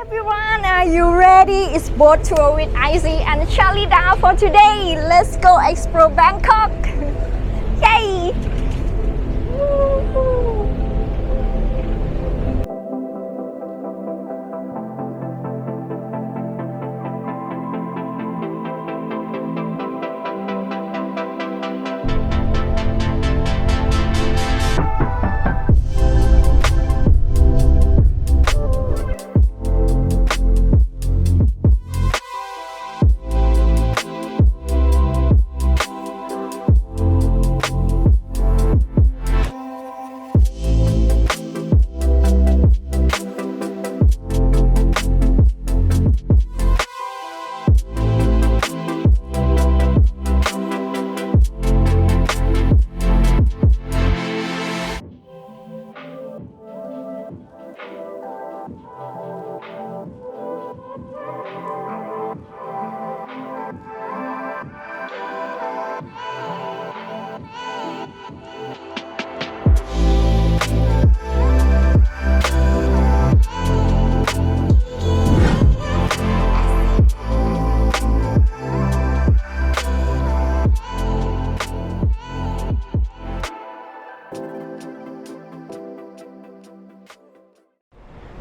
everyone, are you ready? It's boat tour with Izzy and Charlie down for today. Let's go explore Bangkok. Yay! Woo-hoo.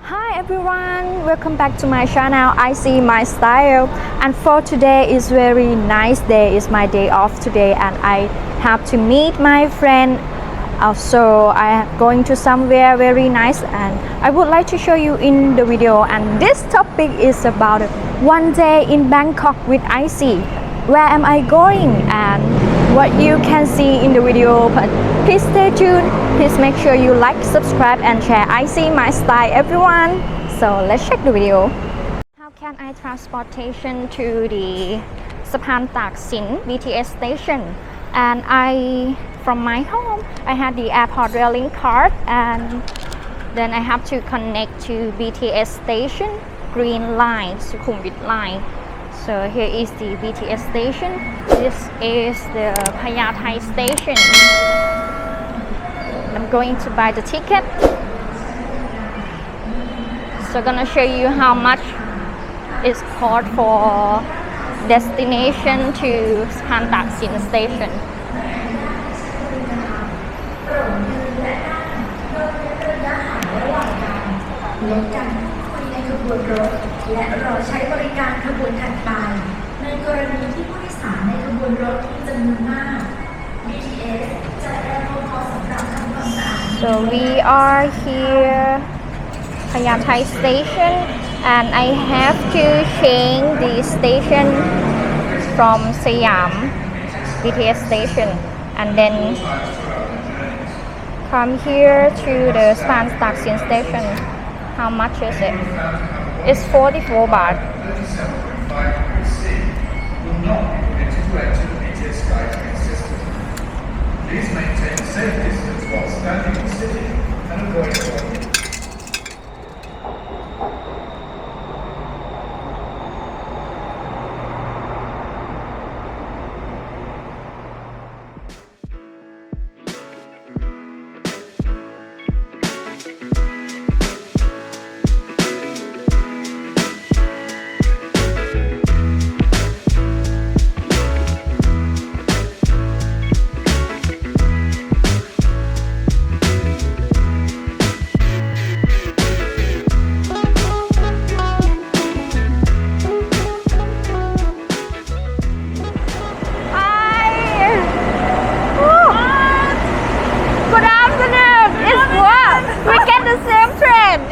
Hi everyone, welcome back to my channel. I see my style, and for today is very nice day. It's my day off today and I have to meet my friend. Also I am going to somewhere very nice and I would like to show you in the video. And this topic is about one day in Bangkok with Izzy. Where am I going and what you can see in the video, but please stay tuned. Please make sure you like, subscribe and share. I see my style everyone. So let's check the video. How can I transportation to the Sapan Tak Sin BTS station? And from my home I had the airport railing card, and then I have to connect to BTS station, Green Line, Sukhumvit Line. So here is the BTS station. This is the Payathai station. I'm going to buy the ticket. So I'm gonna show you how much it's cost for destination to Sapan Tak Sin station. และรอใช้บริการขบวนถัดไปในกรณีที่ผู้โดยสารในขบวนรถมีจำนวนมาก BTS จะแอลกอฮอล์สำหรับทำความสะอาด So we are here Payathai station and I have to change the station from Siam BTS station and then come here to the Sapan Tak Sin station. How much is it? It's 44 baht. Please maintain a safe distance while standing or sitting and avoid walking.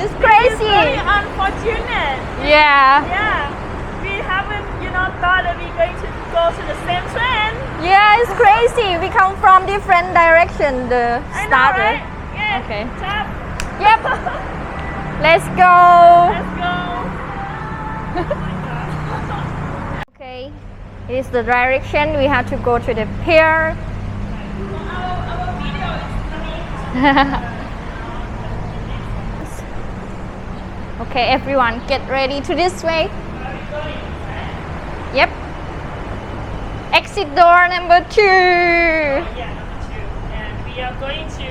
It's crazy. It's very unfortunate. Yeah. Yeah. We haven't, thought that we're going to go to the same train. Yeah, it's crazy. We come from different direction. The I know, starter. right? Yeah. Okay. Tap. Yep. Let's go. Let's go. Okay. It's the direction. We have to go to the pier. Our video is coming. Okay, everyone, get ready to this way. Yep. Exit door number 2. Yeah, number 2. And we are going to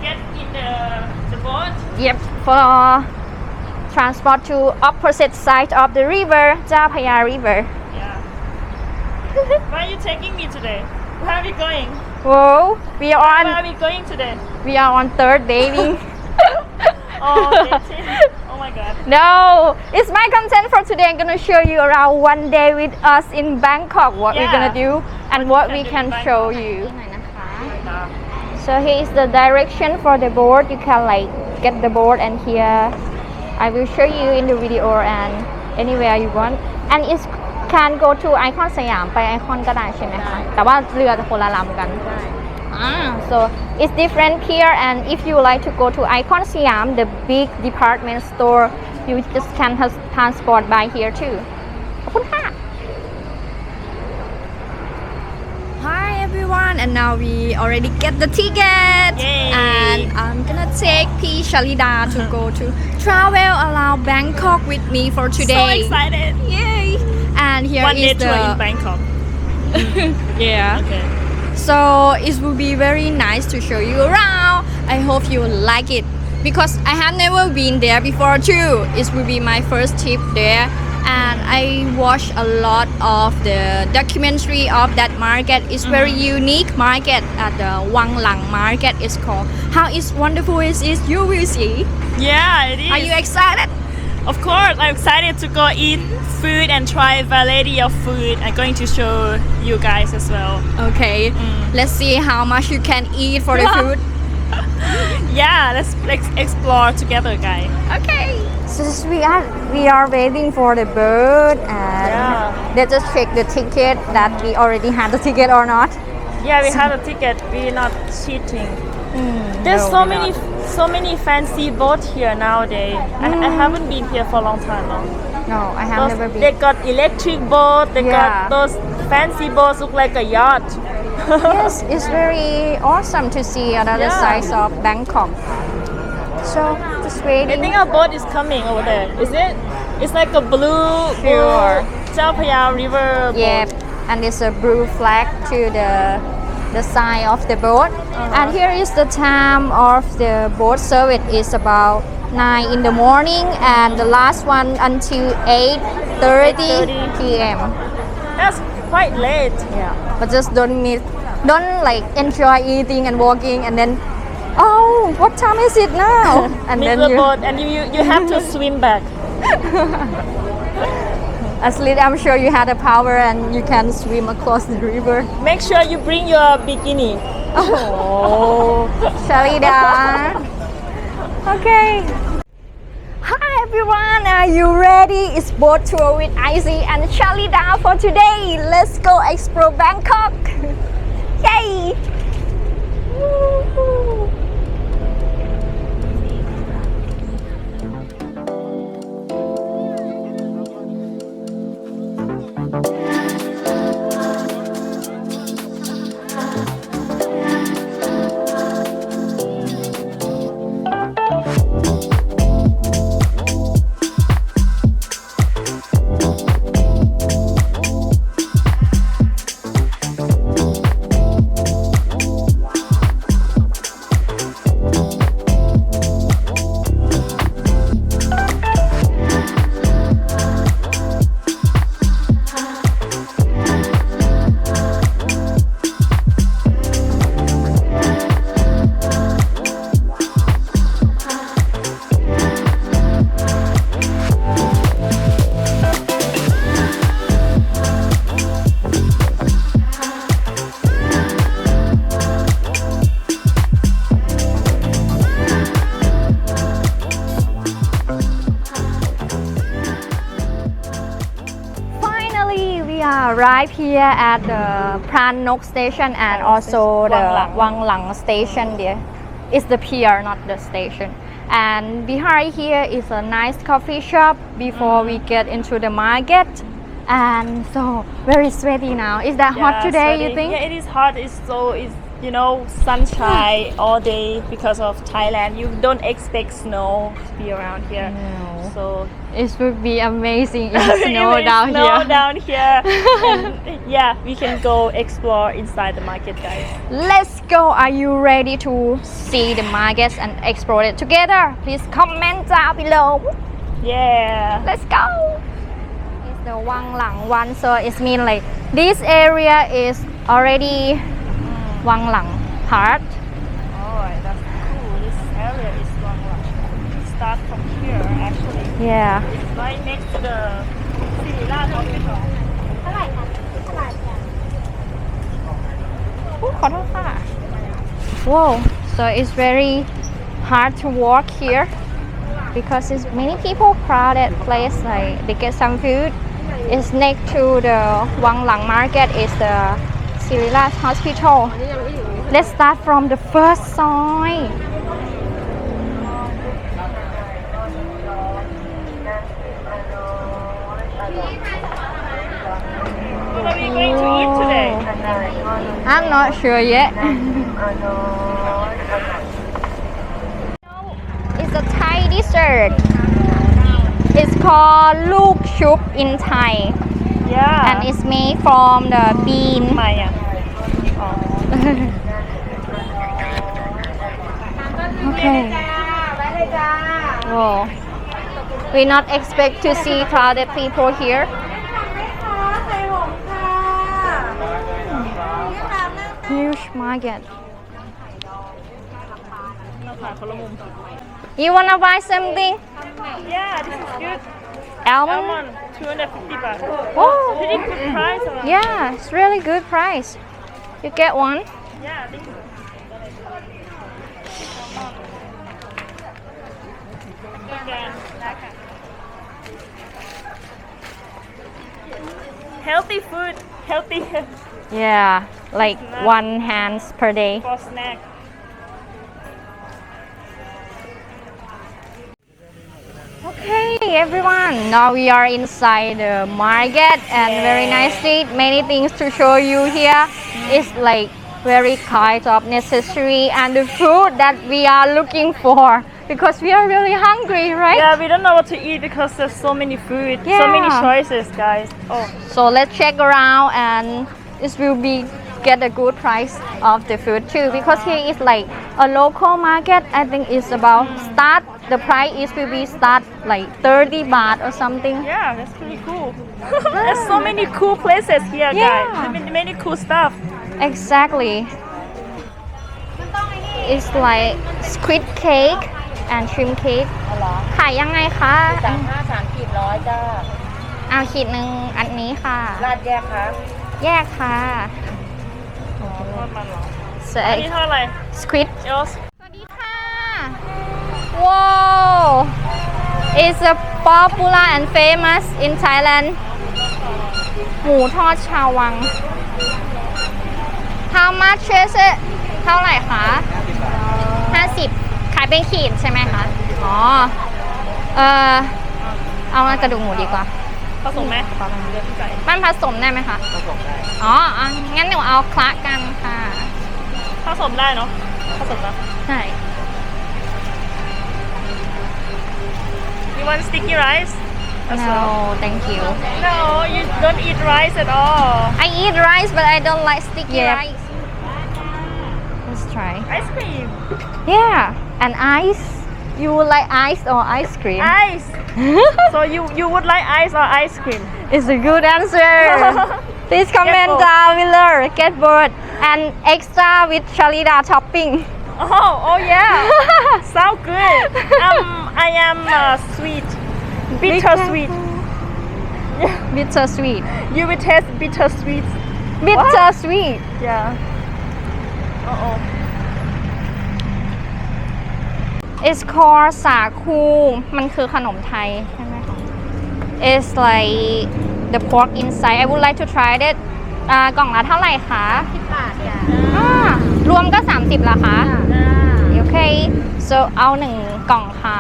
get in the boat. Yep, transport to opposite side of the river, Chao Phraya River. Yeah. Where are you taking me today? Where are we going? Whoa, we are Where are on we going today? third dating. Oh, dating. Oh my god. No, it's my content for today. I'm gonna show you around one day with us in Bangkok, what we're gonna do and what we can show you. So here is the direction for the board. You can like get the board, and here I will show you in the video and anywhere you want. And it can go to Icon สยามไปไอคอนก็ได้ใช่ไหมคะแต่ว่าเรือจะคนละลำกัน so it's different here, and if you like to go to Icon Siam, the big department store, you just can transport by here too. ขอบคุณค่ะ Hi everyone, and now we already get the ticket. Yay. And I'm gonna take P. Shalida to go to travel around Bangkok with me for So today. excited. Yay! And here One day is tour in the Bangkok. yeah. Okay. So it will be very nice to show you around. I hope you like it because I have never been there before too. It will be my first trip there, and I watched a lot of the documentary of that market. It's very unique market at the Wanglang market. It's called. How is wonderful it is. You will see. Yeah, it is. Are you excited? Of course, I'm excited to go eat food and try variety of food. I'm going to show you guys as well. Okay. Let's see how much you can eat for the food. Yeah, let's explore together, guys. Okay. So we are waiting for the boat, and Yeah. let's just check the ticket that we already had the ticket or not. Yeah, we have a ticket. We're not cheating. There's no, so we're many fancy boats here nowadays. I haven't been here for a long time now. No, I have never been. They got electric boat. They Yeah. got those fancy boats look like a yacht. Yes, it's very awesome to see another Yeah. side of Bangkok. So just I waiting. think our boat is coming over there. Is it? It's like a blue Sure. Chao Phraya River boat. Yep, and there's a blue flag to the side of the boat. And here is the time of the boat service is about 9 in the morning, and the last one until 8:30 p.m. That's quite late. Yeah, but just don't like enjoy eating and walking, and then oh, what time is it now? And Miss then the boat, and you have to swim back. at least I'm sure you had the power and you can swim across the river. Make sure you bring your bikini. Oh, Shalida. Okay. Hi everyone, are you ready? It's boat tour with Izzy and Shalida for today. Let's go explore Bangkok. Yay! Woo-hoo. Arrive here at the Pran Nok station and also the Wanglang station there. It's the pier, not the station. And behind here is a nice coffee shop before we get into the market. And so very sweaty now. Is that hot today, you think? Yeah, it is hot. It's sunshine all day because of Thailand. You don't expect snow to be around here. No. So It would be amazing if snow down snow here. down here. And yeah, we can go explore inside the market, guys. Let's go. Are you ready to see the markets and explore it together? Please comment down below. Yeah. Let's go. It's the Wanglang one, so it means like this area is already Wanglang part. Alright, that's cool. This area is Wanglang. Start from here actually. Yeah. It's right next to the Sirirat Hospital. ขอโทษค่ะ Whoa, so it's very hard to walk here because it's many people crowded place like they get some food. It's next to the Wanglang market is the Sirirat Hospital. Let's start from the first soy. What are we going to eat today? I'm not sure yet. It's a Thai dessert. It's called Look Chup in Thai. Yeah. And it's made from the bean. ทำไมอ่ะ Okay. Whoa. We not expect to see crowded people here. Huge market. เราถ่ายคนละมุม You wanna buy something? Yeah, this is good. Almond? Almond, 250 baht. Oh. Pretty good price. Yeah, it's really good price. You get one? Yeah, I think so. Healthy food, healthy Yeah, like one hands per day. for snack. Okay, everyone. Now we are inside the market and very nice street. Many things to show you here. It's like very kind of necessary and the food that we are looking for because we are really hungry, right? Yeah, we don't know what to eat because there's so many food, so many Yeah. choices, guys. Oh, So let's check around and this will be get a good price of the food too because here is like a local market. I think it's about start the price is will be start like 30 baht or something. yeah, that's pretty cool. There's so many cool places here, Yeah. guys. Many cool stuff. Exactly. It's like squid cake and shrimp cake ขายยังไงคะ 3 ขีดร้อยจ้า เอาขีดหนึ่งอันนี้ค่ะ ราดแยกครับ แยกค่ะ ทอดมันเหรอ So อันนี้เท่าไหร่ squid เอลส์ สวัสดีค่ะ Wow It's a popular and famous in Thailand หมูทอดชาววัง How much is it เท่าไหร่คะ50 ขายเป็นขีดใช่ไหมคะ อ๋อ เอากระดูกหมูดีกว่า ผสมไหมเดี๋ยวพี่ใส่ มันผสมได้ไหมคะ ผสมได้ อ๋ออ่ะงั้นหนูเอาคละกันค่ะ ผสมได้เนาะผสมนะ ใช่ You want sticky rice? No thank you No, you don't eat rice at all. I eat rice but I don't like sticky Yep. rice Let's try Ice cream. Yeah and ice You would like ice or ice cream? Ice. So you would like ice or ice cream? It's a good answer Please comment both. down below Get both and extra with Shalida topping Oh yeah. Sound good. I am sweet. Bitter sweet. Bitter sweet You will taste bitter sweet. Bitter sweet Yeah. Uh-oh. It's called สาคูมันคือขนมไทยใช่ไหมคะ It's like the pork inside I would like to try it กล่องละเท่าไหร่คะ 10 บาทจ้ะ รวมก็ 30เหรอคะ โอเค so เอา1กล่องค่ะ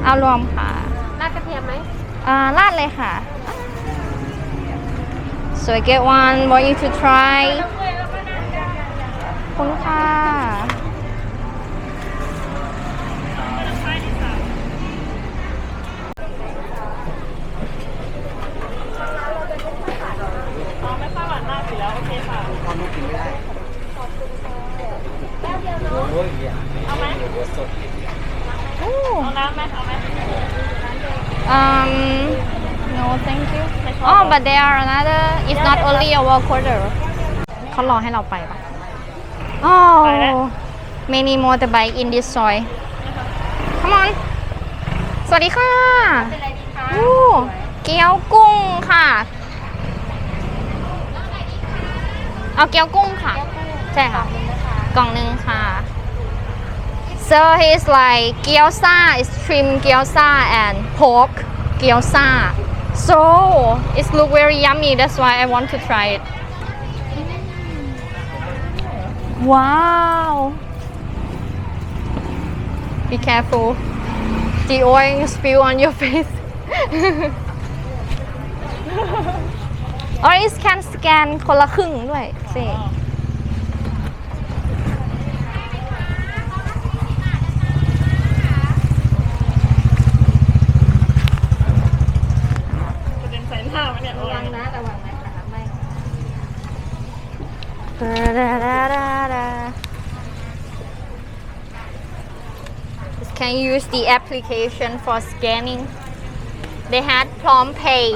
เอารวมค่ะ ราดกระเทียมไหม ราดเลยค่ะ so I get one want you to try ขอบคุณค่ะ ไม่ค่อยหวานมากอยู่แล้วโอเคค่ะเอาไหมเอาน้ำ No thank you oh but there are another it's not only a wall quarter เขารอให้เราไปปะ oh many motorbike in this soil come on สวัสดีค่ะอู้เกี๊ยวกุ้งค่ะเอาเกี๊ยวกุ้งค่ะใช่ค่ะกล่องนึงค่ะ so he's like gyoza is shrimp gyoza and pork gyoza so it look very yummy that's why I want to try it wow be careful the oil spill on your face or it can scan คนละครึ่งด้วยสิCan use the application for scanning. They had PromptPay.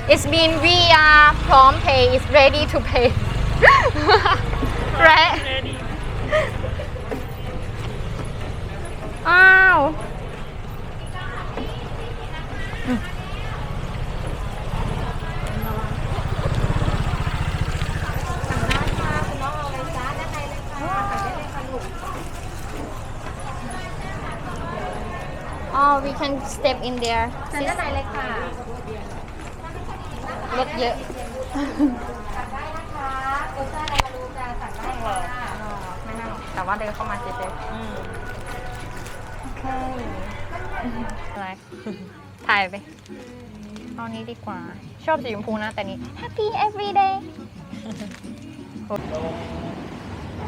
It's been via PromptPay. It's ready to pay. Right? Wow. Oh, we can step in there. ด้านในเลยค่ะ รถเยอะ นะคะโอซ่าอะไรมาดูจะสั่งได้ค่ะ ไม่นั่งแต่ว่าเดินเข้ามาเฉยๆโอเคอะไร ถ่ายไปเอานี้ดีกว่า ชอบสีชมพูนะแต่นี้ Happy every day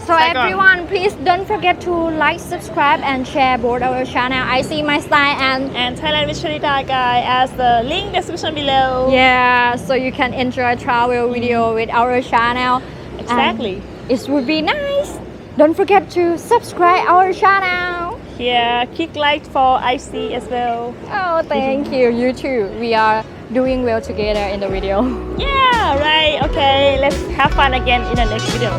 So everyone, please don't forget to like, subscribe, and share both our channel. I see my style and Thailand with Sharita guy as the link description below. yeah, so you can enjoy travel video with our channel. Exactly. And it would be nice. Don't forget to subscribe our channel. Yeah, click like for IC as well. Oh, thank you. You too. We are doing well together in the video. Yeah, right. Okay, let's have fun again in the next video.